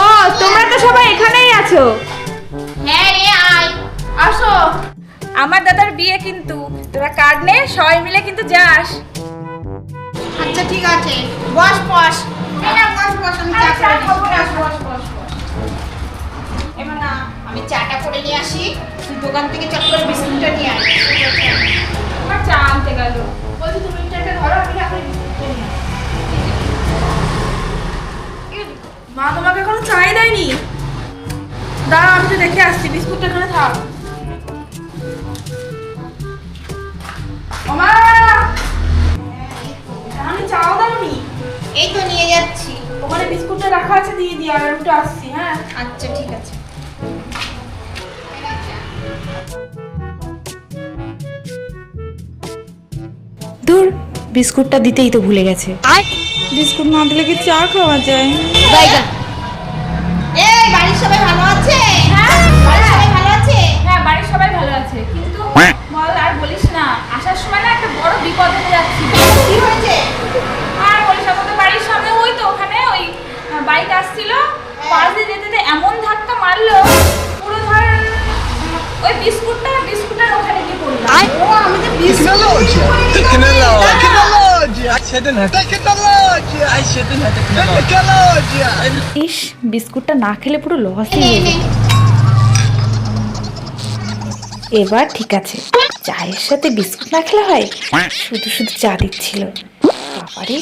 ও তোমরা তো সবাই এখানেই আছো। হ্যাঁ রে আয়, আসো। আমার দাদার বিয়ে কিন্তু, তোরা কার্ড নে, সবাই মিলে কিন্তু যাস। আচ্ছা ঠিক আছে, বস বস। এই না বস বস, আমি চা করে নিয়ে আসি। বস বস বস। এবার না আমি চাটা করে নিয়ে আসি, তুই দোকান থেকে চট করে বিস্কুটটা নিয়ে আয়। আমার চা আনতে গেল। বলছি তুমি চাটা ধরো, আমি এখন বিস্কুটটা নিয়ে আসি। মা তোমাকে এখনো চাই দেয়নি? দাঁড়া, আমি তো দেখে আসছি, বিস্কুটটা এখানে থাক। ওমা, আমি চাও দাওনি? এই তো নিয়ে যাচ্ছি। ওখানে বিস্কুটটা রাখা আছে, দিয়ে দিই, আর একটু আসছি। হ্যাঁ আচ্ছা ঠিক আছে। দূর, বিস্কুটটা দিতেই তো ভুলে গেছে। বিস্কুট না দিলে কি চা খাওয়া যায়? এই বাড়ির সবাই ভালো আছে? হ্যাঁ বাড়ির সবাই ভালো আছে? হ্যাঁ, বাড়ির সবাই ভালো আছে, কিন্তু বল, আর বলিস না, আসার সময় না একটা বড় বিপদ হয়ে যাচ্ছিল। কি হয়েছে? আর বলিস, আমাদের বাড়ির সামনে ওই তো ওখানে ওই বাইক আসছিল, পাশ দিয়ে যেতে যেতে এমন ধাক্কা মারলো, পুরো ধর ওই বিস্কুটটার ওখানে গিয়ে পড়লো। ও আমি তো Tecnologia, tecnologia, tecnologia, tecnologia. ইস, বিস্কুটটা না খেলে পুরো লসই নে হয়ে নে। যেত। এবার ঠিক আছে, চায়ের সাথে বিস্কুট না খেলে হয়? শুধু শুধু চা দিচ্ছিল, বাবারে।